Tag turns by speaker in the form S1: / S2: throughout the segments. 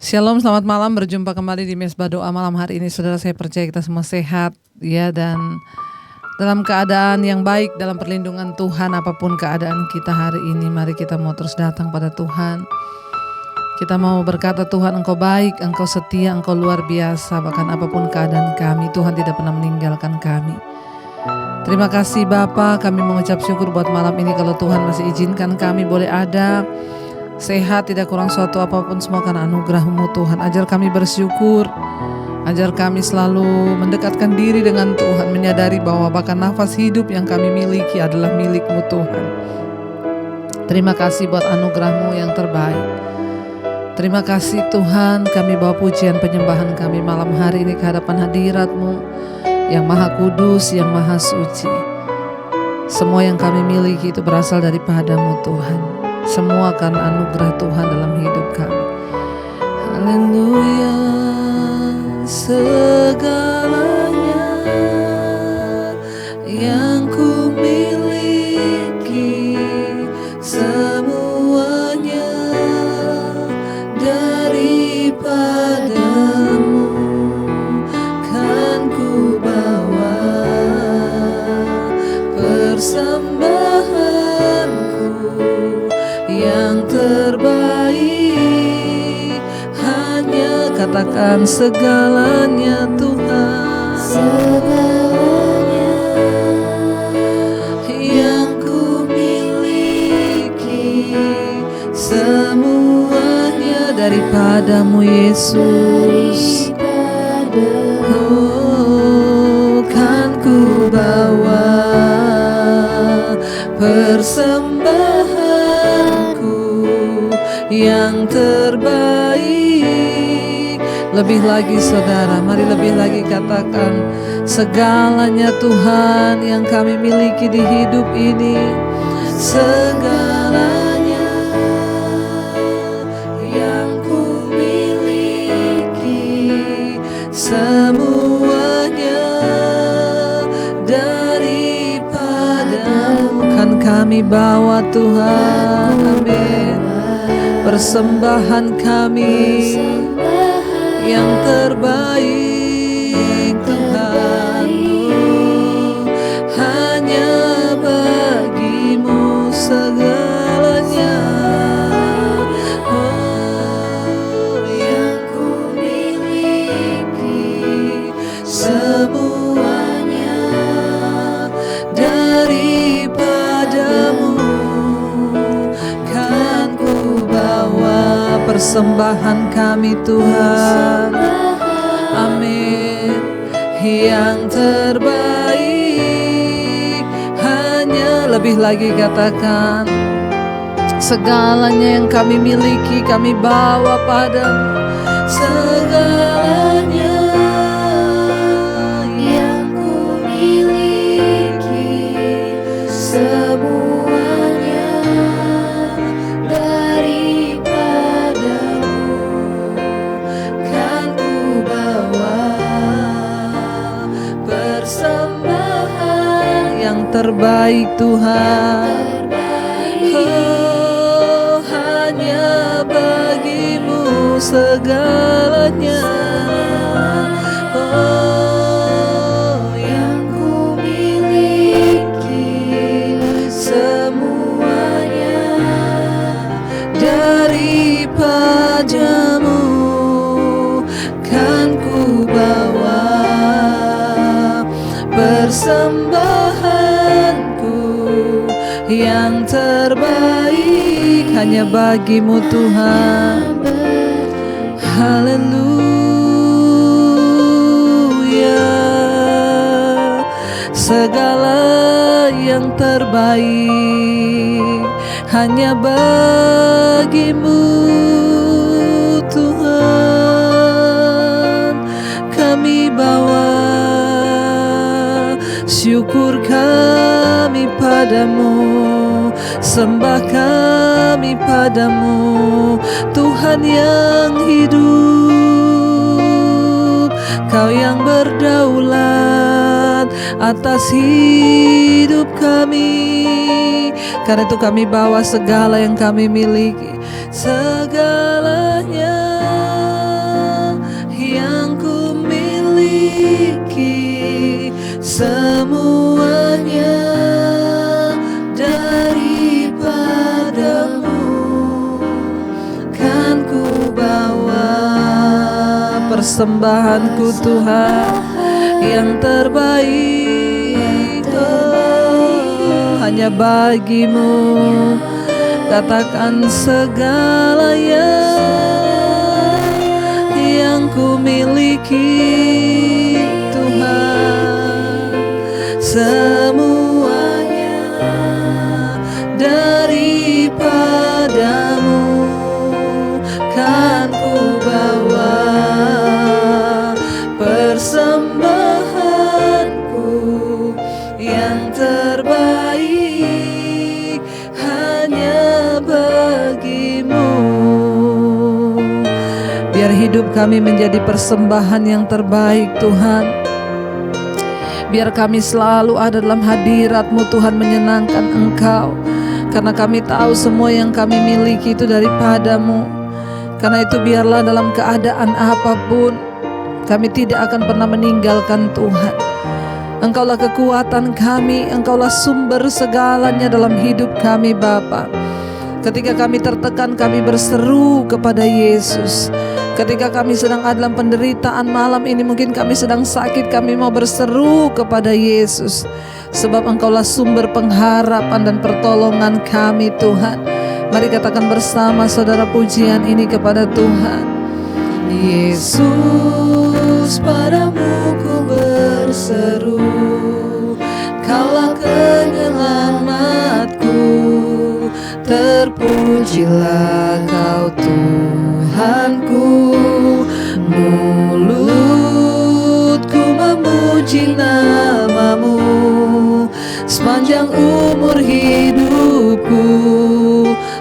S1: Shalom, selamat malam. Berjumpa kembali di Mesbah Doa malam hari ini. Saudara, saya percaya kita semua sehat ya, dan dalam keadaan yang baik, dalam perlindungan Tuhan. Apapun keadaan kita hari ini, mari kita mau terus datang pada Tuhan. Kita mau berkata, Tuhan Engkau baik, Engkau setia, Engkau luar biasa. Bahkan apapun keadaan kami, Tuhan tidak pernah meninggalkan kami. Terima kasih Bapa, kami mengucap syukur buat malam ini. Kalau Tuhan masih izinkan kami boleh ada sehat, tidak kurang suatu apapun, semua karena anugerah-Mu Tuhan. Ajar kami bersyukur, ajar kami selalu mendekatkan diri dengan Tuhan, menyadari bahwa bahkan nafas hidup yang kami miliki adalah milik-Mu Tuhan. Terima kasih buat anugerah-Mu yang terbaik. Terima kasih Tuhan, kami bawa pujian penyembahan kami malam hari ini ke hadapan hadirat-Mu yang maha kudus, yang maha suci. Semua yang kami miliki itu berasal daripada-Mu Tuhan. Semua karena anugerah Tuhan dalam hidup kami. Haleluya. Segalanya yang ku miliki, semuanya daripada-Mu, kan ku bawa persembahanku yang terbaik. Hanya katakan segalanya Tuhan, segalanya yang ku miliki, semuanya daripada-Mu Yesus. Oh, kan ku bawa persembahanku yang terbaik. Lebih lagi saudara, mari lebih lagi katakan segalanya Tuhan yang kami miliki di hidup ini. Segalanya yang ku miliki, semuanya daripada-Mu, kan kami bawa Tuhan. Amin. Persembahan kami yang terbaik Tuhan, hanya bagi-Mu segalanya. Oh, yang ku miliki, semuanya daripada-Mu, kan ku bawa persembahan kami Tuhan. Amin. Yang terbaik, hanya lebih lagi katakan segalanya yang kami miliki kami bawa pada-Mu. Segalanya yang ku miliki, semuanya daripada-Mu, kan ku bawa persembahan yang terbaik Tuhan. Oh, hanya bagi-Mu segalanya. Oh, yang ku miliki, semuanya daripada-Mu, kan ku bawa persembahanku yang terbaik, hanya bagi-Mu Tuhan. Haleluya. Segala yang terbaik hanya bagi-Mu Tuhan. Kami bawa syukur kami pada-Mu, sembah kami pada-Mu, Tuhan yang hidup. Kau yang berdaulat atas hidup kami. Karena itu kami bawa segala yang kami miliki, segalanya semuanya daripadamu kan ku bawa. Persembahanku Tuhan yang terbaik, hanya bagimu. Katakan segala yang ku miliki Tuhan, semuanya daripadamu kan ku bawa. Persembahanku yang terbaik hanya bagimu. Biar hidup kami menjadi persembahan yang terbaik Tuhan. Biar kami selalu ada dalam hadirat-Mu Tuhan, menyenangkan Engkau. Karena kami tahu semua yang kami miliki itu daripada-Mu. Karena itu biarlah dalam keadaan apapun kami tidak akan pernah meninggalkan Tuhan. Engkaulah kekuatan kami, Engkaulah sumber segalanya dalam hidup kami Bapa. Ketika kami tertekan, kami berseru kepada Yesus. Ketika kami sedang ada dalam penderitaan malam ini, mungkin kami sedang sakit, kami mau berseru kepada Yesus. Sebab Engkaulah sumber pengharapan dan pertolongan kami Tuhan. Mari katakan bersama saudara pujian ini kepada Tuhan. Yesus, padamu ku berseru, Kaulah penyelamatku. Terpujilah Kau Tuhanku. Mulutku memuji nama-Mu sepanjang umur hidupku.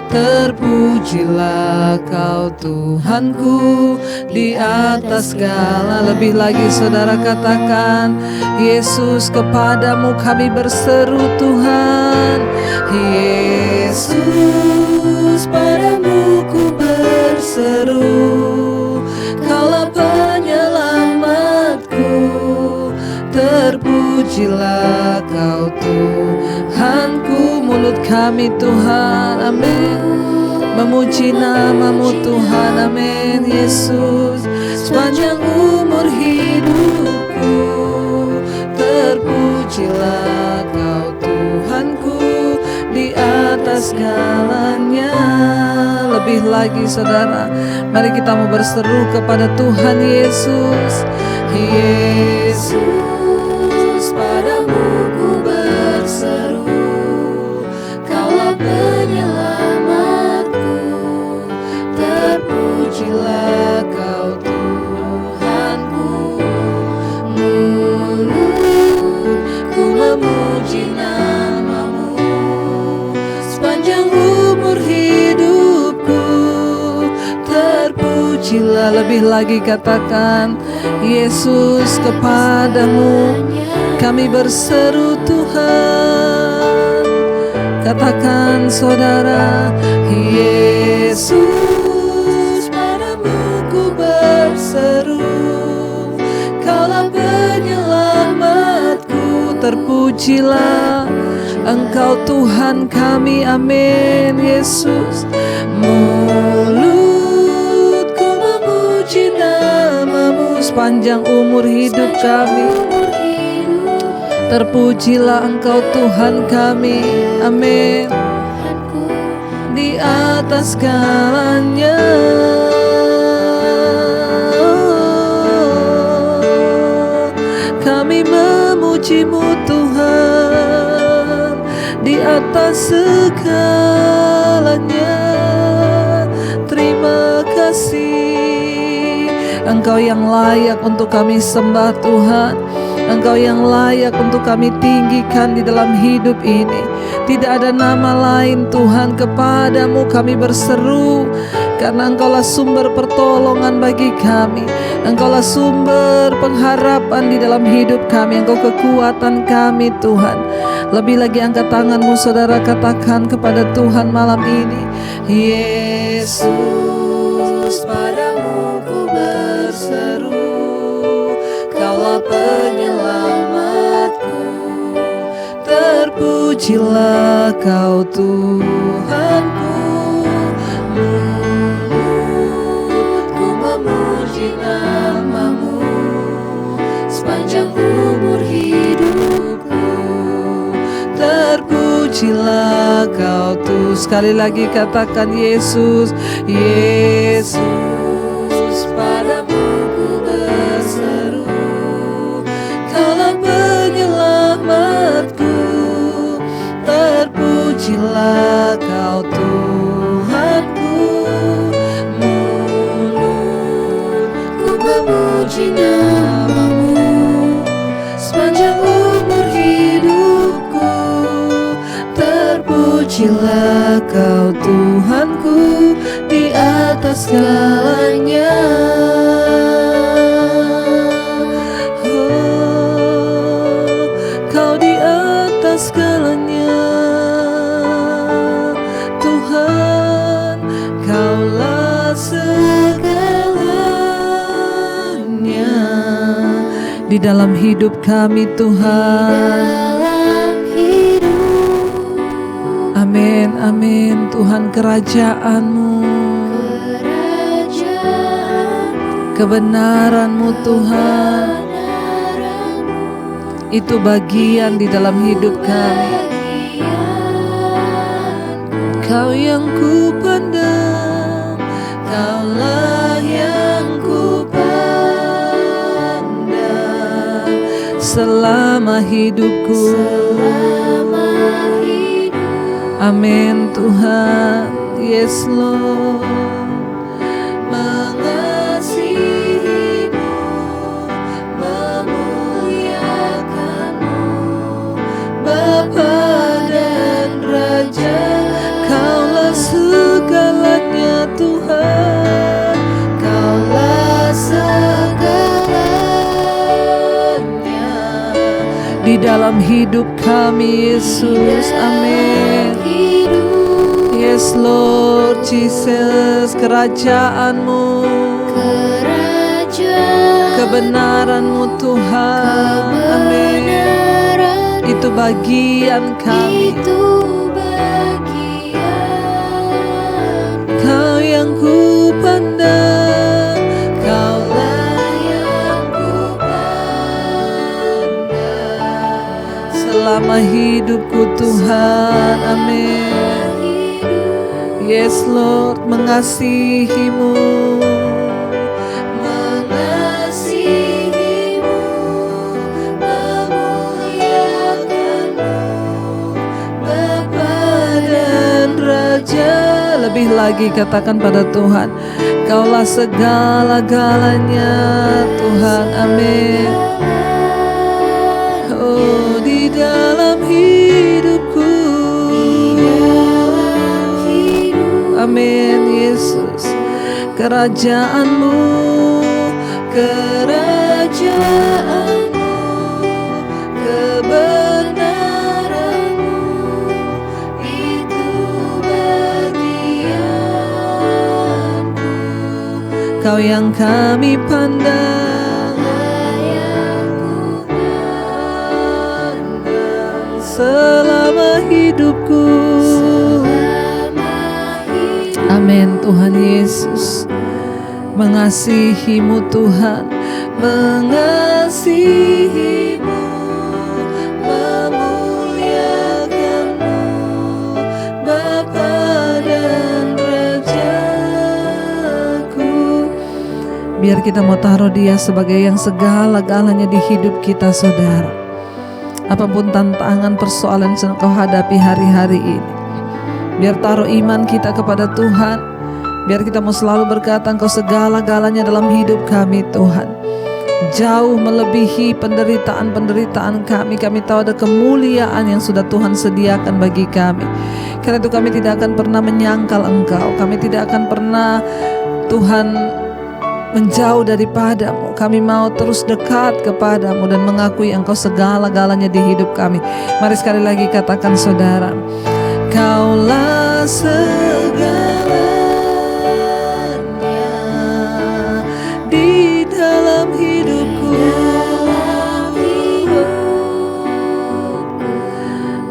S1: Terpujilah Kau Tuhanku di atas segala. Lebih lagi saudara katakan, Yesus, kepadamu kami berseru Tuhan. Yesus, padamu ku berseru, Kaulah penyelamatku. Terpujilah Kau Tuhanku. Mulut kami Tuhan, amin, memuji nama-Mu Tuhan, amin. Yesus, sepanjang umur hidupku. Terpujilah Kau Tuhanku di atas segalanya. Lebih lagi saudara, mari kita mau berseru kepada Tuhan Yesus. Yesus, padamu ku berseru, Kaulah penyelamatku. Terpujilah Kau Tuhanku. Mulutku memuji nama-Mu sepanjang umur hidupku. Terpujilah. Lebih lagi katakan, Yesus, kepadamu kami berseru Tuhan. Katakan saudara, Yesus, padamu ku berseru, Kaulah penyelamatku. Terpujilah Engkau Tuhan kami, amin. Yesus, mulutku memuji nama-Mu sepanjang umur hidup kami. Terpujilah Engkau Tuhan kami, amin, di atas segalanya. Kami memuji-Mu Tuhan di atas segalanya. Terima kasih, Engkau yang layak untuk kami sembah Tuhan. Engkau yang layak untuk kami tinggikan di dalam hidup ini. Tidak ada nama lain Tuhan, kepadamu kami berseru. Karena Engkaulah sumber pertolongan bagi kami. Engkaulah sumber pengharapan di dalam hidup kami. Engkau kekuatan kami Tuhan. Lebih lagi angkat tanganmu saudara, katakan kepada Tuhan malam ini, Yesus, padamu ku berseru, Kaulah penyelamatku. Terpujilah Kau Tuhanku, mulutku memuji nama-Mu sepanjang umur hidupku. Terpujilah Kau Tuhan. Sekali lagi katakan Yesus, Yesus, padamu ku berseru, Kaulah penyelamatku. Terpujilah Kau Tuhanku, mulutku memuji nama-Mu sepanjang umur hidupku. Terpujilah Kau Tuhanku di atas segalanya. Oh, Kau di atas segalanya, Tuhan, Kaulah segalanya di dalam hidup kami, Tuhan. Amin, amin. Tuhan, kerajaan-Mu, kebenaran-Mu Tuhan, itu bagian di dalam hidup kami. Kau yang ku pandang, Kaulah yang ku pandang selama hidupku. Amin Tuhan, yes Lord. Mengasihi-Mu, memuliakan-Mu, Bapa dan Raja, Kaulah segalanya Tuhan, Kaulah segalanya di dalam hidup kami Yesus. Amin. Yes Lord Jesus, kerajaan-Mu, kebenaran-Mu Tuhan. Amin. Itu bagian kami. Kau yang ku pandang, Kaulah yang ku pandang selama hidupku Tuhan. Amin. Yes Lord, mengasihi-Mu, mengasihi-Mu, memuliakan-Mu, Bapa dan Raja. Lebih lagi katakan pada Tuhan, Kaulah segala-galanya Tuhan. Amin. Oh, di dalam hidupku. Amin Yesus. Kerajaan-Mu, kerajaan-Mu, kebenaran-Mu, itu bagianku. Kau yang kami pandang, selama hidupku. Amin Tuhan Yesus. Mengasihi-Mu Tuhan, mengasihi-Mu, memuliakan-Mu, Bapa dan Rajaku. Biar kita mau taruh Dia sebagai yang segala-galanya di hidup kita, saudara. Apapun tantangan, persoalan yang kau hadapi hari-hari ini, biar taruh iman kita kepada Tuhan. Biar kita mau selalu berkata, Engkau segala-galanya dalam hidup kami Tuhan. Jauh melebihi penderitaan-penderitaan kami. Kami tahu ada kemuliaan yang sudah Tuhan sediakan bagi kami. Karena itu kami tidak akan pernah menyangkal Engkau. Kami tidak akan pernah Tuhan menjauh daripada-Mu. Kami mau terus dekat kepada-Mu dan mengakui Engkau segala-galanya di hidup kami. Mari sekali lagi katakan saudara, Kaulah segalanya di dalam hidupku.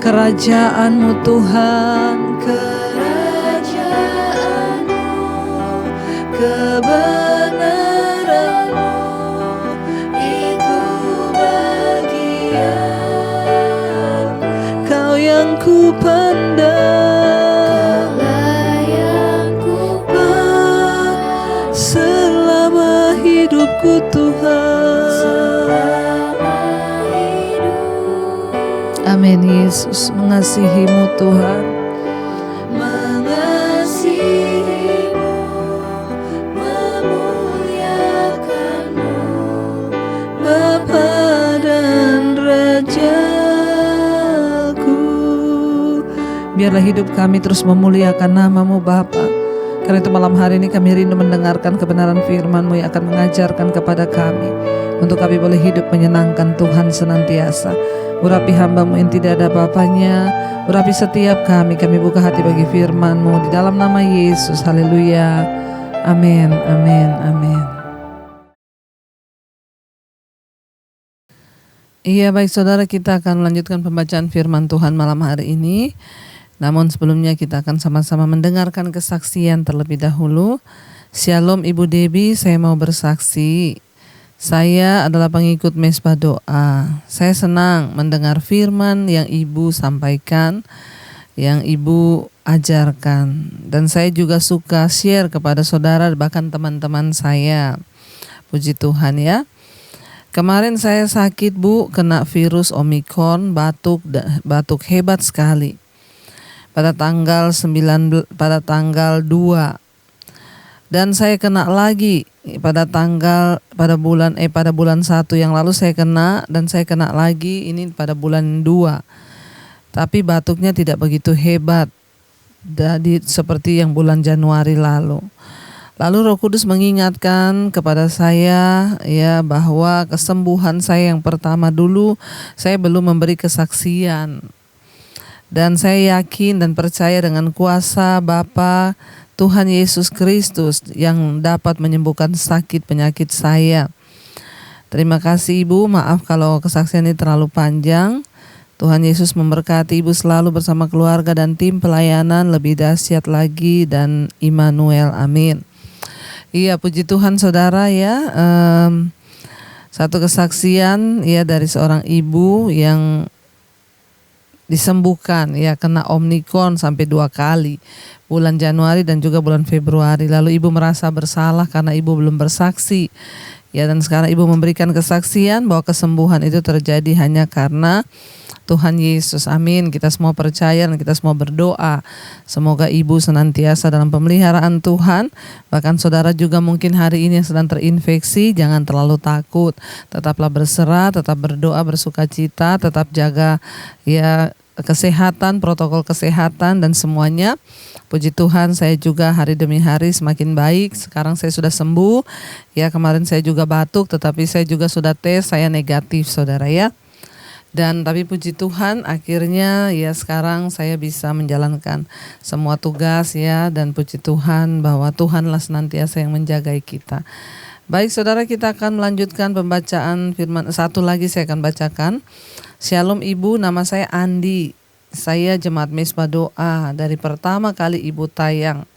S1: Kerajaan-Mu Tuhan, kebenaran-Mu itu bagian. Kau yang ku pandang, selama hidupku Tuhan. Amin. Yesus, mengasihi-Mu Tuhan, mengasihi-Mu, memuliakan-Mu, Bapa dan Rajaku. Biarlah hidup kami terus memuliakan nama-Mu Bapa. Karena itu malam hari ini kami rindu mendengarkan kebenaran firman-Mu yang akan mengajarkan kepada kami, untuk kami boleh hidup menyenangkan Tuhan senantiasa. Urapi hamba-Mu yang tidak ada apa-apanya, urapi setiap kami buka hati bagi firman-Mu di dalam nama Yesus. Haleluya. Amin, amin, amin. Iya, baik saudara, kita akan melanjutkan pembacaan firman Tuhan malam hari ini. Namun sebelumnya kita akan sama-sama mendengarkan kesaksian terlebih dahulu. Shalom Ibu Debbie, saya mau bersaksi. Saya adalah pengikut Mesbah Doa. Saya senang mendengar firman yang Ibu sampaikan, yang Ibu ajarkan. Dan saya juga suka share kepada saudara bahkan teman-teman saya. Puji Tuhan ya. Kemarin saya sakit Bu, kena virus Omikron, batuk hebat sekali. Pada tanggal 2. Dan saya kena lagi pada bulan 1 yang lalu saya kena, dan saya kena lagi ini pada bulan 2. Tapi batuknya tidak begitu hebat seperti yang bulan Januari lalu. Lalu Roh Kudus mengingatkan kepada saya ya bahwa kesembuhan saya yang pertama dulu saya belum memberi kesaksian. Dan saya yakin dan percaya dengan kuasa Bapa Tuhan Yesus Kristus yang dapat menyembuhkan sakit penyakit saya. Terima kasih Ibu, maaf kalau kesaksian ini terlalu panjang. Tuhan Yesus memberkati Ibu selalu bersama keluarga dan tim pelayanan lebih dahsyat lagi, dan Immanuel, amin. Iya, puji Tuhan saudara ya. Satu kesaksian ya dari seorang ibu yang disembuhkan ya, kena Omikron sampai 2 kali, bulan Januari dan juga bulan Februari. Lalu ibu merasa bersalah karena ibu belum bersaksi ya, dan sekarang ibu memberikan kesaksian bahwa kesembuhan itu terjadi hanya karena Tuhan Yesus. Amin. Kita semua percaya dan kita semua berdoa semoga ibu senantiasa dalam pemeliharaan Tuhan. Bahkan saudara juga mungkin hari ini yang sedang terinfeksi, jangan terlalu takut. Tetaplah berserah, tetap berdoa, bersukacita, tetap jaga ya kesehatan, protokol kesehatan dan semuanya. Puji Tuhan, saya juga hari demi hari semakin baik. Sekarang saya sudah sembuh. Ya, kemarin saya juga batuk, tetapi saya juga sudah tes, saya negatif saudara ya. Dan tapi puji Tuhan akhirnya ya sekarang saya bisa menjalankan semua tugas ya, dan puji Tuhan bahwa Tuhanlah senantiasa yang menjaga kita. Baik saudara, kita akan melanjutkan pembacaan firman. Satu lagi saya akan bacakan. Shalom Ibu, nama saya Andi. Saya jemaat Mesbah Doa dari pertama kali Ibu tayang.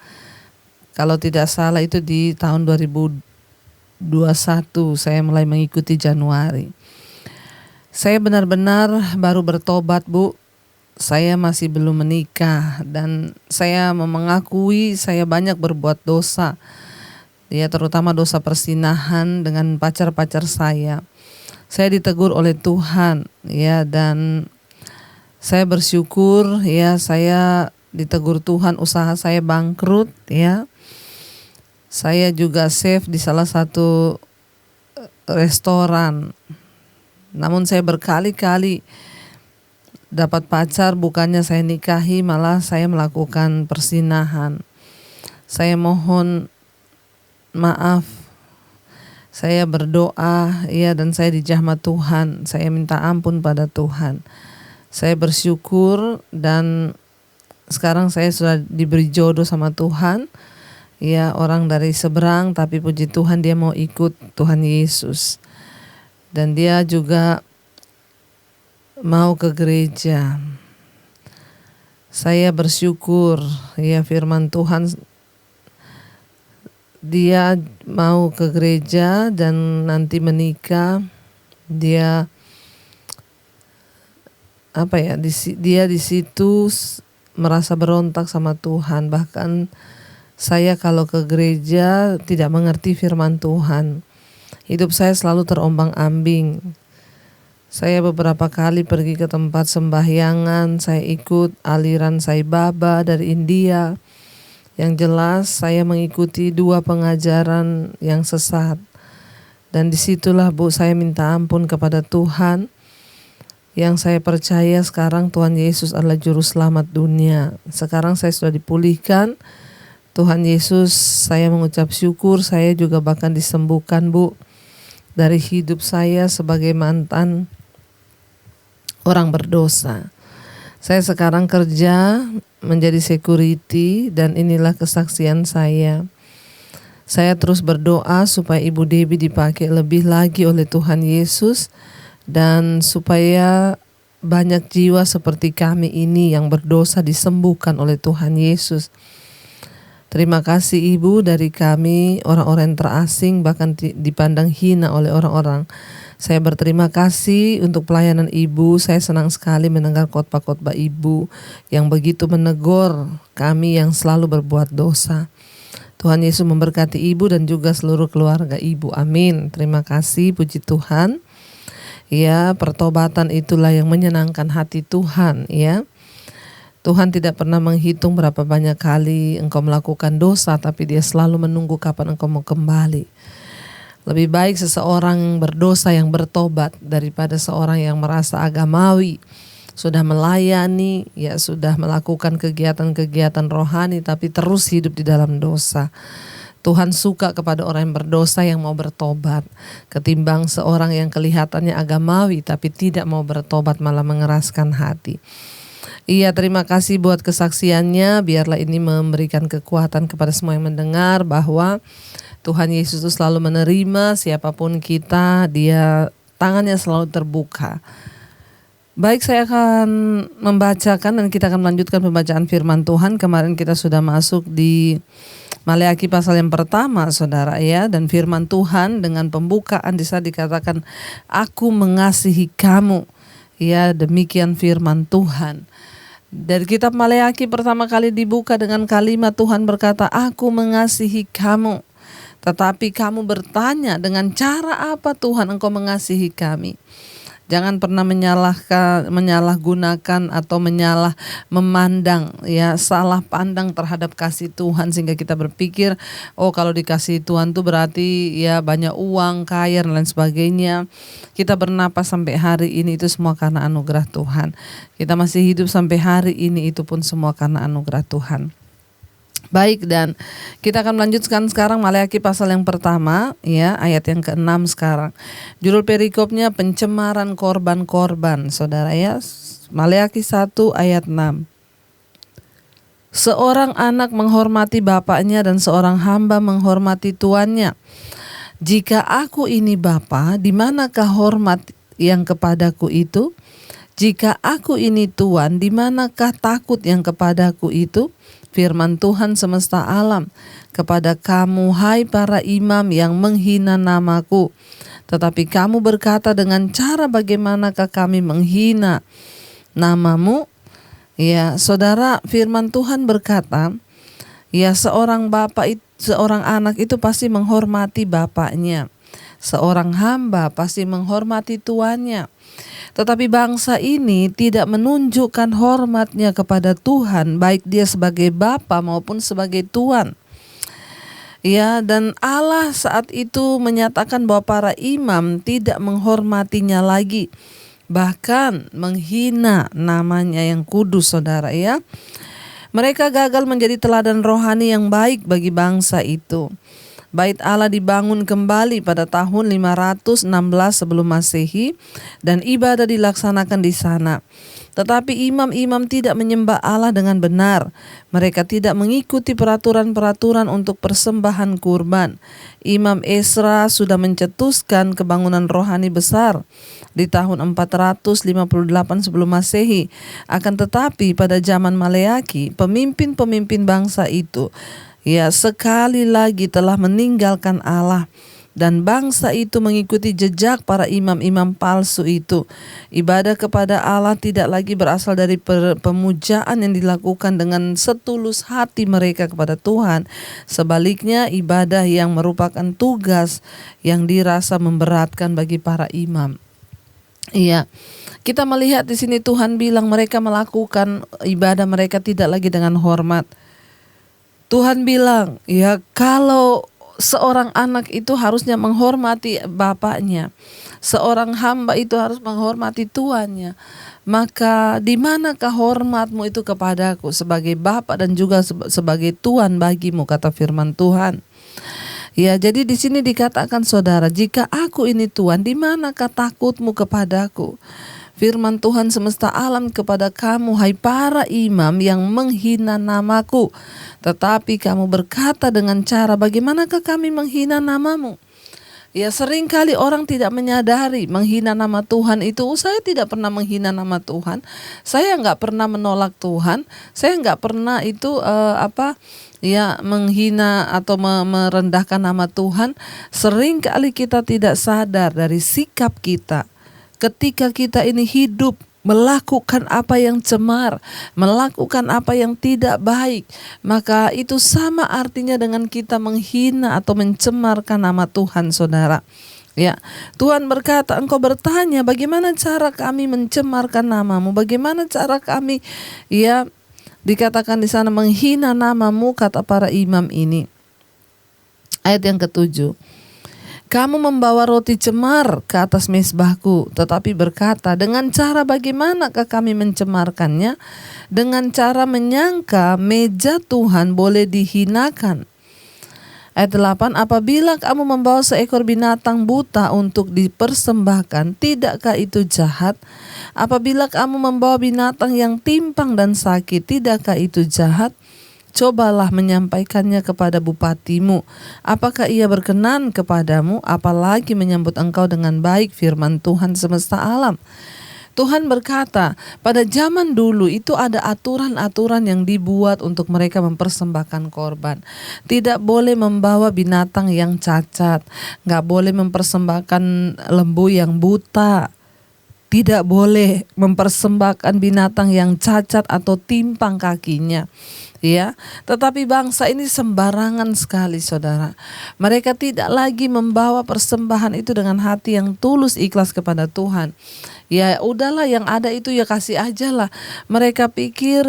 S1: Kalau tidak salah itu di tahun 2021 saya mulai mengikuti Januari. Saya benar-benar baru bertobat Bu. Saya masih belum menikah dan saya mengakui saya banyak berbuat dosa. Ya, terutama dosa persinahan dengan pacar-pacar saya. Saya ditegur oleh Tuhan ya, dan saya bersyukur ya, saya ditegur Tuhan, usaha saya bangkrut ya. Saya juga chef di salah satu restoran. Namun saya berkali-kali dapat pacar, bukannya saya nikahi, malah saya melakukan persinahan. Saya mohon maaf, saya berdoa ya, dan saya dijamah Tuhan. Saya minta ampun pada Tuhan. Saya bersyukur dan sekarang saya sudah diberi jodoh sama Tuhan. Ya, orang dari seberang, tapi puji Tuhan dia mau ikut Tuhan Yesus. Dan dia juga mau ke gereja. Saya bersyukur ya firman Tuhan, dia mau ke gereja dan nanti menikah. Dia dia di situ merasa berontak sama Tuhan. Bahkan saya kalau ke gereja tidak mengerti firman Tuhan. Hidup saya selalu terombang-ambing. Saya beberapa kali pergi ke tempat sembahyangan, saya ikut aliran Sai Baba dari India. Yang jelas saya mengikuti 2 pengajaran yang sesat. Dan disitulah saya minta ampun kepada Tuhan. Yang saya percaya sekarang Tuhan Yesus adalah Juru Selamat dunia. Sekarang saya sudah dipulihkan. Tuhan Yesus, saya mengucap syukur. Saya juga bahkan disembuhkan, Bu, dari hidup saya sebagai mantan orang berdosa. Saya sekarang kerja menjadi security dan inilah kesaksian saya. Saya terus berdoa supaya Ibu Debbie dipakai lebih lagi oleh Tuhan Yesus dan supaya banyak jiwa seperti kami ini yang berdosa disembuhkan oleh Tuhan Yesus. Terima kasih Ibu, dari kami orang-orang yang terasing bahkan dipandang hina oleh orang-orang. Saya berterima kasih untuk pelayanan Ibu. Saya senang sekali mendengar khotbah-khotbah Ibu yang begitu menegur kami yang selalu berbuat dosa. Tuhan Yesus memberkati Ibu dan juga seluruh keluarga Ibu. Amin. Terima kasih, puji Tuhan. Ya, pertobatan itulah yang menyenangkan hati Tuhan, ya. Tuhan tidak pernah menghitung berapa banyak kali engkau melakukan dosa, tapi Dia selalu menunggu kapan engkau mau kembali. Lebih baik seseorang berdosa yang bertobat daripada seorang yang merasa agamawi, sudah melayani, ya sudah melakukan kegiatan-kegiatan rohani tapi terus hidup di dalam dosa. Tuhan suka kepada orang yang berdosa yang mau bertobat, ketimbang seorang yang kelihatannya agamawi tapi tidak mau bertobat malah mengeraskan hati. Iya, terima kasih buat kesaksiannya. Biarlah ini memberikan kekuatan kepada semua yang mendengar bahwa Tuhan Yesus itu selalu menerima siapapun kita. Dia tangannya selalu terbuka. Baik, saya akan membacakan dan kita akan melanjutkan pembacaan firman Tuhan. Kemarin kita sudah masuk di Maleakhi pasal yang pertama, saudara, ya. Dan firman Tuhan dengan pembukaan di sana dikatakan, aku mengasihi kamu. Ya, demikian firman Tuhan. Dari kitab Maleakhi pertama kali dibuka dengan kalimat Tuhan berkata, aku mengasihi kamu. Tetapi kamu bertanya, dengan cara apa Tuhan engkau mengasihi kami? Jangan pernah menyalahgunakan atau memandang, ya, salah pandang terhadap kasih Tuhan sehingga kita berpikir, oh kalau dikasih Tuhan tuh berarti ya banyak uang, kaya dan lain sebagainya. Kita bernapas sampai hari ini itu semua karena anugerah Tuhan. Kita masih hidup sampai hari ini itu pun semua karena anugerah Tuhan. Baik, dan kita akan melanjutkan sekarang Maleakhi pasal yang pertama, ya, ayat yang ke-6 sekarang. Judul perikopnya pencemaran korban-korban, saudara, ya. Maleakhi 1 ayat 6. Seorang anak menghormati bapaknya dan seorang hamba menghormati tuannya. Jika aku ini bapa, di manakah hormat yang kepadaku itu? Jika aku ini tuan, di manakah takut yang kepadaku itu? Firman Tuhan semesta alam kepada kamu, hai para imam yang menghina namaku. Tetapi kamu berkata, dengan cara bagaimanakah kami menghina namamu? Ya, saudara, firman Tuhan berkata, ya, seorang anak itu pasti menghormati bapaknya. Seorang hamba pasti menghormati tuannya. Tetapi bangsa ini tidak menunjukkan hormatnya kepada Tuhan, baik dia sebagai bapa maupun sebagai tuan. Ya, dan Allah saat itu menyatakan bahwa para imam tidak menghormatinya lagi, bahkan menghina namanya yang kudus, saudara, ya. Mereka gagal menjadi teladan rohani yang baik bagi bangsa itu. Bait Allah dibangun kembali pada tahun 516 sebelum Masehi dan ibadah dilaksanakan di sana. Tetapi imam-imam tidak menyembah Allah dengan benar. Mereka tidak mengikuti peraturan-peraturan untuk persembahan kurban. Imam Esra sudah mencetuskan kebangunan rohani besar di tahun 458 sebelum Masehi. Akan tetapi pada zaman Maleaki, pemimpin-pemimpin bangsa itu sekali lagi telah meninggalkan Allah. Dan bangsa itu mengikuti jejak para imam-imam palsu itu. Ibadah kepada Allah tidak lagi berasal dari pemujaan yang dilakukan dengan setulus hati mereka kepada Tuhan. Sebaliknya, ibadah yang merupakan tugas yang dirasa memberatkan bagi para imam. Iya, kita melihat di sini Tuhan bilang mereka melakukan ibadah mereka tidak lagi dengan hormat. Tuhan bilang, kalau seorang anak itu harusnya menghormati bapaknya. Seorang hamba itu harus menghormati tuannya. Maka di manakah hormatmu itu kepadaku sebagai bapa dan juga sebagai tuan bagimu, kata firman Tuhan. Jadi di sini dikatakan saudara, jika aku ini Tuhan, di manakah takutmu kepadaku? Firman Tuhan semesta alam kepada kamu, hai para imam yang menghina namaku. Tetapi kamu berkata dengan cara, bagaimanakah kami menghina namamu? Seringkali orang tidak menyadari menghina nama Tuhan itu. Saya tidak pernah menghina nama Tuhan. Saya nggak pernah menolak Tuhan. Saya nggak pernah itu menghina atau merendahkan nama Tuhan. Seringkali kita tidak sadar dari sikap kita. Ketika kita ini hidup melakukan apa yang cemar, melakukan apa yang tidak baik, maka itu sama artinya dengan kita menghina atau mencemarkan nama Tuhan, saudara. Tuhan berkata, engkau bertanya bagaimana cara kami mencemarkan namamu, bagaimana cara kami dikatakan di sana menghina namamu, kata para imam ini. Ayat yang ke-7. Kamu membawa roti cemar ke atas mezbahku, tetapi berkata, dengan cara bagaimanakah kami mencemarkannya? Dengan cara menyangka meja Tuhan boleh dihinakan. Ayat 8, apabila kamu membawa seekor binatang buta untuk dipersembahkan, tidakkah itu jahat? Apabila kamu membawa binatang yang timpang dan sakit, tidakkah itu jahat? Cobalah menyampaikannya kepada bupatimu. Apakah ia berkenan kepadamu? Apalagi menyambut engkau dengan baik, firman Tuhan semesta alam. Tuhan berkata, pada zaman dulu itu ada aturan-aturan yang dibuat untuk mereka mempersembahkan korban. Tidak boleh membawa binatang yang cacat, gak boleh mempersembahkan lembu yang buta, tidak boleh mempersembahkan binatang yang cacat atau timpang kakinya. Tetapi bangsa ini sembarangan sekali, saudara. Mereka tidak lagi membawa persembahan itu dengan hati yang tulus ikhlas kepada Tuhan. Udahlah, yang ada itu kasih aja lah. Mereka pikir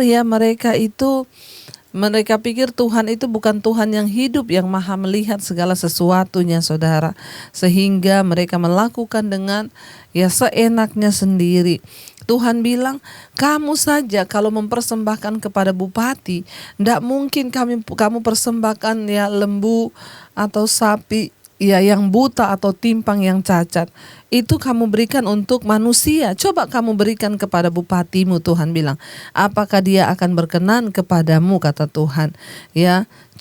S1: mereka pikir Tuhan itu bukan Tuhan yang hidup, yang maha melihat segala sesuatunya, saudara. Sehingga mereka melakukan dengan seenaknya sendiri. Tuhan bilang, kamu saja kalau mempersembahkan kepada bupati, tidak mungkin kamu persembahkan lembu atau sapi yang buta atau timpang yang cacat. Itu kamu berikan untuk manusia. Coba kamu berikan kepada bupatimu, Tuhan bilang. Apakah dia akan berkenan kepadamu, kata Tuhan.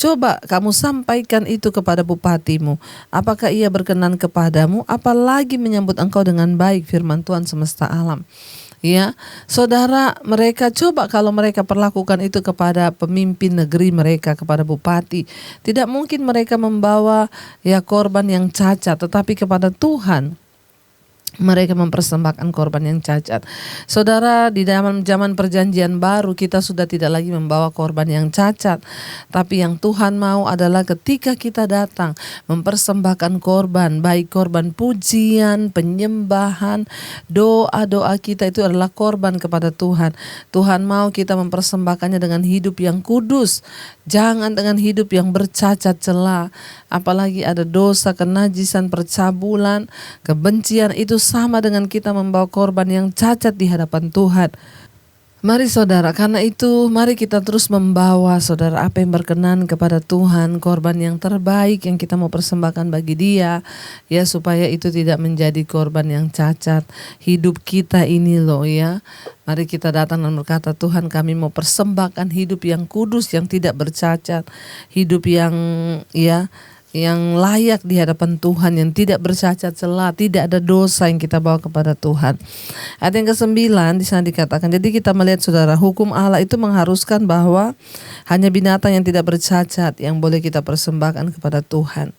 S1: Coba kamu sampaikan itu kepada bupatimu. Apakah ia berkenan kepadamu? Apalagi menyambut engkau dengan baik, firman Tuhan semesta alam. Saudara, mereka coba kalau mereka perlakukan itu kepada pemimpin negeri mereka, kepada bupati, tidak mungkin mereka membawa korban yang cacat, tetapi kepada Tuhan mereka mempersembahkan korban yang cacat. Saudara, di dalam zaman perjanjian baru kita sudah tidak lagi membawa korban yang cacat. Tapi yang Tuhan mau adalah ketika kita datang mempersembahkan korban, baik korban pujian, penyembahan, doa-doa kita itu adalah korban kepada Tuhan. Tuhan mau kita mempersembahkannya dengan hidup yang kudus, jangan dengan hidup yang bercacat celah. Apalagi ada dosa, kenajisan, percabulan, kebencian, itu sama dengan kita membawa korban yang cacat di hadapan Tuhan. Mari saudara, karena itu mari kita terus membawa saudara apa yang berkenan kepada Tuhan, korban yang terbaik yang kita mau persembahkan bagi Dia, ya, supaya itu tidak menjadi korban yang cacat. Hidup kita ini loh, ya. Mari kita datang dan berkata, Tuhan, kami mau persembahkan hidup yang kudus, yang tidak bercacat, hidup yang, ya, yang layak di hadapan Tuhan, yang tidak bercacat celah, tidak ada dosa yang kita bawa kepada Tuhan. Ayat yang ke-9 di sana dikatakan, jadi kita melihat saudara, hukum Allah itu mengharuskan bahwa hanya binatang yang tidak bercacat yang boleh kita persembahkan kepada Tuhan.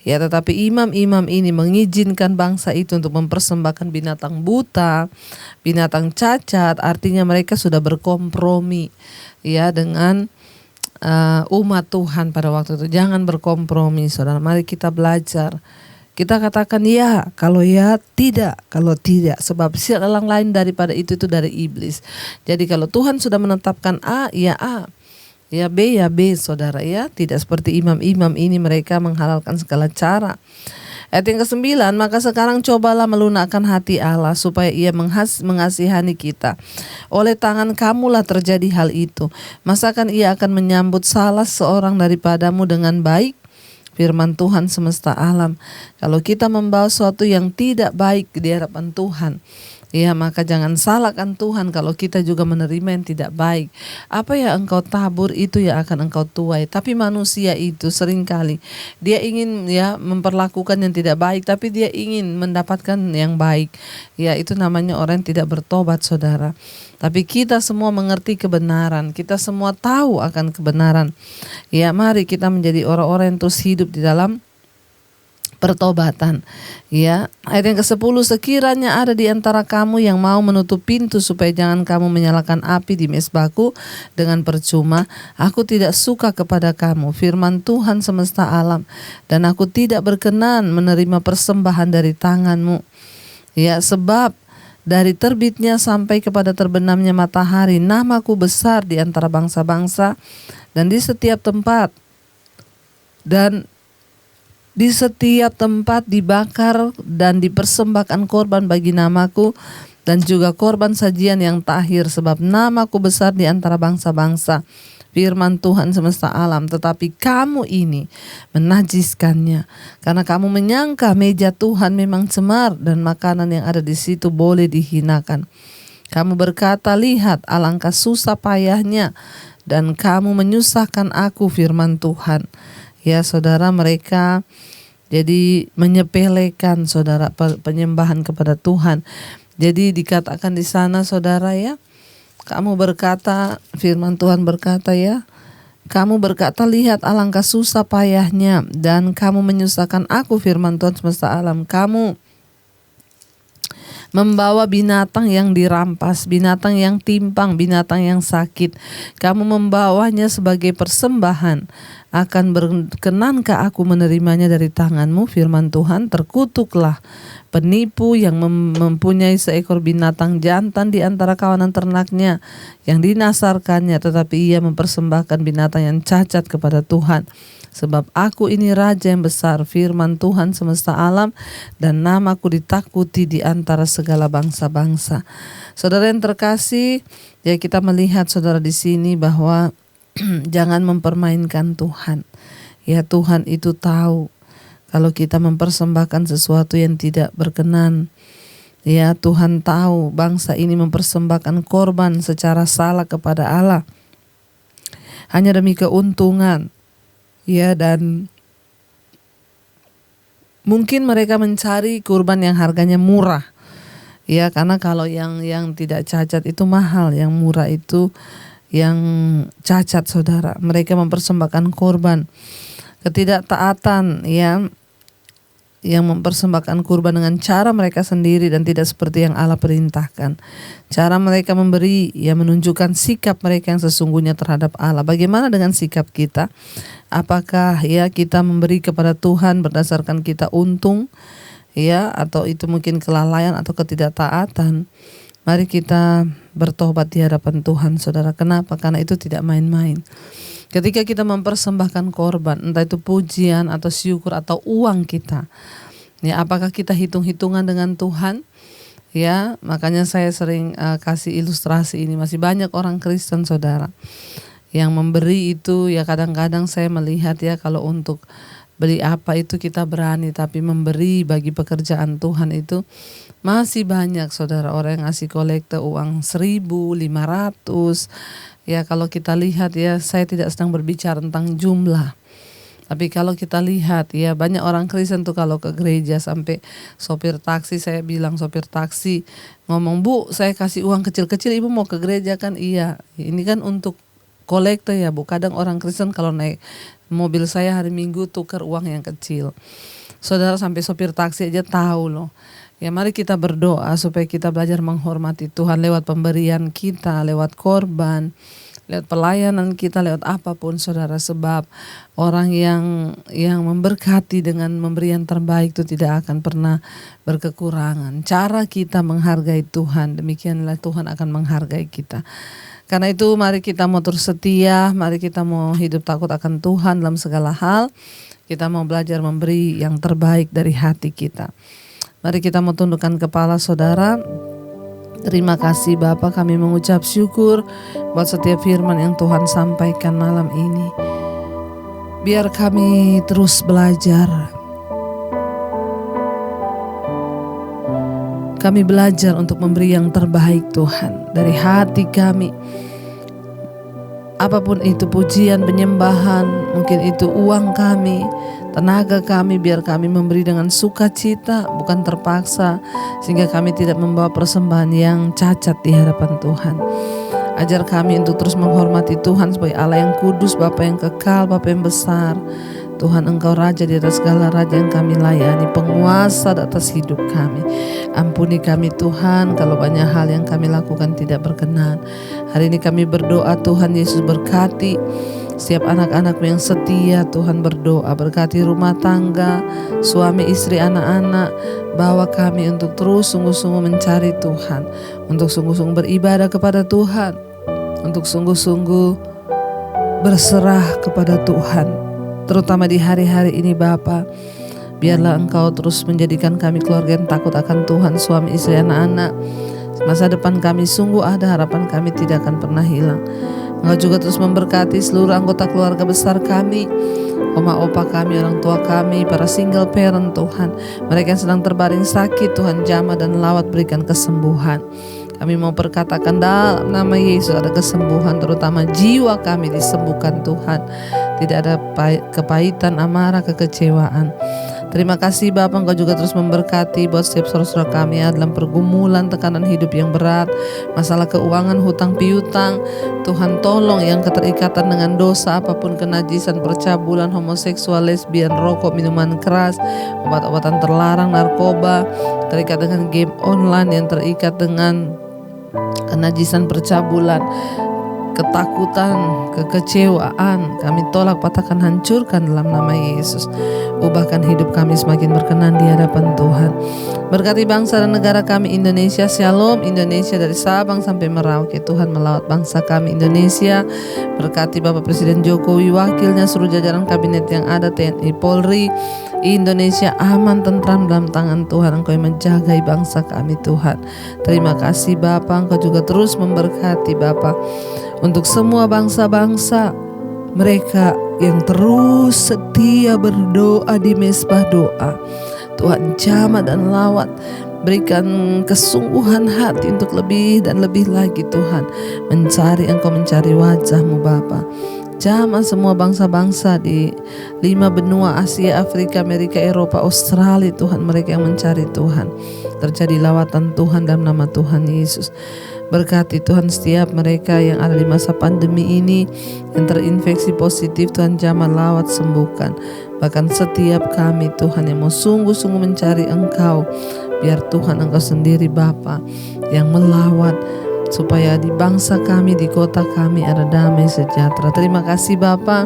S1: Ya, tetapi imam-imam ini mengizinkan bangsa itu untuk mempersembahkan binatang buta, binatang cacat, artinya mereka sudah berkompromi, ya, dengan umat Tuhan pada waktu itu. Jangan berkompromi saudara, mari kita belajar. Kita katakan ya, kalau ya tidak, kalau tidak, sebab sialang lain daripada itu dari iblis. Jadi kalau Tuhan sudah menetapkan A, ya A, ya B, ya B saudara, ya. Tidak seperti imam-imam ini, mereka menghalalkan segala cara. Ayat yang ke-9, maka sekarang cobalah melunakkan hati Allah supaya Ia mengasihani kita. Oleh tangan kamulah terjadi hal itu. Masakan Ia akan menyambut salah seorang daripadamu dengan baik? Firman Tuhan semesta alam. Kalau kita membawa sesuatu yang tidak baik di hadapan Tuhan, ya, maka jangan salahkan Tuhan kalau kita juga menerima yang tidak baik. Apa yang engkau tabur itu yang akan engkau tuai. Tapi manusia itu seringkali dia ingin, ya, memperlakukan yang tidak baik, tapi dia ingin mendapatkan yang baik. Ya, itu namanya orang yang tidak bertobat saudara. Tapi kita semua mengerti kebenaran, kita semua tahu akan kebenaran. Ya, mari kita menjadi orang-orang yang terus hidup di dalam pertobatan. Ya, ayat yang ke-10, sekiranya ada di antara kamu yang mau menutup pintu supaya jangan kamu menyalakan api di mezbahku dengan percuma, aku tidak suka kepada kamu, firman Tuhan semesta alam, dan aku tidak berkenan menerima persembahan dari tanganmu. Ya, sebab dari terbitnya sampai kepada terbenamnya matahari, namaku besar di antara bangsa-bangsa, dan di setiap tempat dibakar dan dipersembahkan korban bagi namaku, dan juga korban sajian yang tahir, sebab namaku besar di antara bangsa-bangsa, firman Tuhan semesta alam. Tetapi kamu ini menajiskannya, karena kamu menyangka meja Tuhan memang cemar dan makanan yang ada di situ boleh dihinakan. Kamu berkata, lihat alangkah susah payahnya, dan kamu menyusahkan aku, firman Tuhan. Ya saudara, mereka jadi menyepelekan saudara penyembahan kepada Tuhan. Jadi dikatakan di sana saudara, ya, kamu berkata, firman Tuhan berkata, ya, kamu berkata, lihat alangkah susah payahnya, dan kamu menyusahkan aku, firman Tuhan semesta alam. Kamu membawa binatang yang dirampas, binatang yang timpang, binatang yang sakit. Kamu membawanya sebagai persembahan. Akan berkenankah aku menerimanya dari tanganmu, firman Tuhan? Terkutuklah penipu yang mempunyai seekor binatang jantan di antara kawanan ternaknya yang dinasarkannya, tetapi ia mempersembahkan binatang yang cacat kepada Tuhan. Sebab aku ini raja yang besar, firman Tuhan semesta alam, dan namaku ditakuti di antara segala bangsa-bangsa. Saudara yang terkasih, ya, kita melihat saudara di sini bahwa jangan mempermainkan Tuhan. Ya, Tuhan itu tahu kalau kita mempersembahkan sesuatu yang tidak berkenan. Ya, Tuhan tahu bangsa ini mempersembahkan korban secara salah kepada Allah hanya demi keuntungan. Ya, dan mungkin mereka mencari kurban yang harganya murah. Ya, karena kalau yang tidak cacat itu mahal, yang murah itu yang cacat saudara. Mereka mempersembahkan korban ketidaktaatan, ya, yang mempersembahkan kurban dengan cara mereka sendiri dan tidak seperti yang Allah perintahkan. Cara mereka memberi, ya, menunjukkan sikap mereka yang sesungguhnya terhadap Allah. Bagaimana dengan sikap kita? Apakah, ya, kita memberi kepada Tuhan berdasarkan kita untung, ya, atau itu mungkin kelalaian atau ketidaktaatan? Mari kita bertobat di hadapan Tuhan saudara. Kenapa? Karena itu tidak main-main. Ketika kita mempersembahkan korban, entah itu pujian atau syukur atau uang kita, ya, apakah kita hitung-hitungan dengan Tuhan? Ya, makanya saya sering kasih ilustrasi ini. Masih banyak orang Kristen saudara yang memberi itu, ya kadang-kadang saya melihat ya, kalau untuk beli apa itu kita berani, tapi memberi bagi pekerjaan Tuhan itu masih banyak saudara orang yang ngasih kolekte uang 1.500. Ya kalau kita lihat ya, saya tidak sedang berbicara tentang jumlah. Tapi kalau kita lihat ya, banyak orang Kristen tuh kalau ke gereja, sampai sopir taksi, saya bilang sopir taksi ngomong, "Bu, saya kasih uang kecil-kecil, Ibu mau ke gereja kan?" Iya, ini kan untuk kolekte ya Bu. Kadang orang Kristen kalau naik mobil saya hari Minggu tukar uang yang kecil. Saudara, sampai sopir taksi aja tahu loh. Ya mari kita berdoa supaya kita belajar menghormati Tuhan lewat pemberian kita, lewat korban, lewat pelayanan kita, lewat apapun saudara. Sebab orang yang memberkati dengan memberi yang terbaik itu tidak akan pernah berkekurangan. Cara kita menghargai Tuhan, demikianlah Tuhan akan menghargai kita. Karena itu mari kita mau terus setia, mari kita mau hidup takut akan Tuhan dalam segala hal. Kita mau belajar memberi yang terbaik dari hati kita. Mari kita mau tundukkan kepala saudara. Terima kasih Bapa, kami mengucap syukur buat setiap firman yang Tuhan sampaikan malam ini. Biar kami terus belajar. Kami belajar untuk memberi yang terbaik Tuhan dari hati kami. Apapun itu, pujian, penyembahan, mungkin itu uang kami, tenaga kami, biar kami memberi dengan sukacita, bukan terpaksa, sehingga kami tidak membawa persembahan yang cacat di hadapan Tuhan. Ajar kami untuk terus menghormati Tuhan sebagai Allah yang kudus, Bapa yang kekal, Bapa yang besar. Tuhan, Engkau Raja di atas segala raja yang kami layani, penguasa di atas hidup kami. Ampuni kami Tuhan kalau banyak hal yang kami lakukan tidak berkenan. Hari ini kami berdoa Tuhan Yesus, berkati setiap anak-anak-Mu yang setia. Tuhan berdoa, berkati rumah tangga, suami, istri, anak-anak. Bawa kami untuk terus sungguh-sungguh mencari Tuhan, untuk sungguh-sungguh beribadah kepada Tuhan, untuk sungguh-sungguh berserah kepada Tuhan. Terutama di hari-hari ini Bapa, biarlah Engkau terus menjadikan kami keluarga yang takut akan Tuhan, suami, istri, anak-anak. Masa depan kami sungguh ada, harapan kami tidak akan pernah hilang. Engkau juga terus memberkati seluruh anggota keluarga besar kami, oma opa kami, orang tua kami, para single parent Tuhan. Mereka yang sedang terbaring sakit Tuhan, jamah dan lawat, berikan kesembuhan. Kami mau perkatakan dalam nama Yesus ada kesembuhan, terutama jiwa kami disembuhkan Tuhan. Tidak ada kepahitan, amarah, kekecewaan. Terima kasih Bapa, Engkau juga terus memberkati buat setiap saudara-saudara kami ya, dalam pergumulan, tekanan hidup yang berat, masalah keuangan, hutang piutang. Tuhan tolong yang keterikatan dengan dosa, apapun kenajisan, percabulan, homoseksual, lesbian, rokok, minuman keras, obat-obatan terlarang, narkoba, terikat dengan game online, yang terikat dengan kenajisan, percabulan, ketakutan, kekecewaan, kami tolak, patahkan, hancurkan dalam nama Yesus. Ubahkan hidup kami semakin berkenan di hadapan Tuhan. Berkati bangsa dan negara kami Indonesia. Shalom Indonesia, dari Sabang sampai Merauke. Tuhan melawat bangsa kami Indonesia. Berkati Bapak Presiden Jokowi, wakilnya, seluruh jajaran kabinet yang ada, TNI, Polri. Indonesia aman, tentram dalam tangan Tuhan. Engkau yang menjagai bangsa kami Tuhan. Terima kasih Bapa, Engkau juga terus memberkati Bapa untuk semua bangsa-bangsa, mereka yang terus setia berdoa di mezbah doa. Tuhan jamah dan lawat, berikan kesungguhan hati untuk lebih dan lebih lagi Tuhan mencari Engkau, mencari wajah-Mu Bapa. Jamah semua bangsa-bangsa di 5 benua, Asia, Afrika, Amerika, Eropa, Australia Tuhan, mereka yang mencari Tuhan. Terjadi lawatan Tuhan dalam nama Tuhan Yesus. Berkati Tuhan setiap mereka yang ada di masa pandemi ini, yang terinfeksi positif, Tuhan jamah, lawat, sembuhkan. Bahkan setiap kami Tuhan yang mau sungguh-sungguh mencari Engkau, biar Tuhan Engkau sendiri Bapa yang melawat, supaya di bangsa kami, di kota kami ada damai sejahtera. Terima kasih Bapa,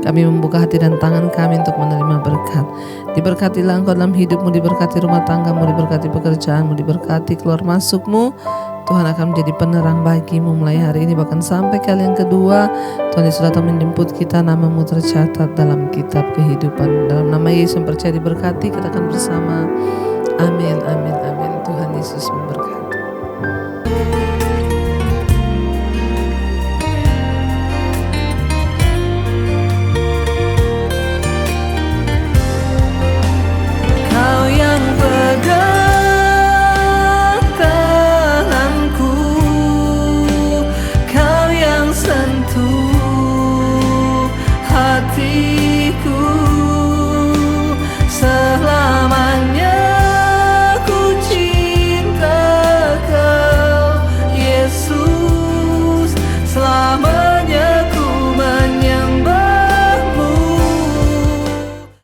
S1: kami membuka hati dan tangan kami untuk menerima berkat. Diberkatilah Engkau dalam hidupmu, diberkati rumah tanggamu, diberkati pekerjaanmu, diberkati keluar masukmu. Tuhan akan menjadi penerang bagimu mulai hari ini, bahkan sampai kali yang kedua. Tuhan Yesus datang menjemput kita, namamu tercatat dalam kitab kehidupan. Dalam nama Yesus yang percaya diberkati, katakan bersama, amin, amin, amin. Tuhan Yesus memberkati.
S2: telah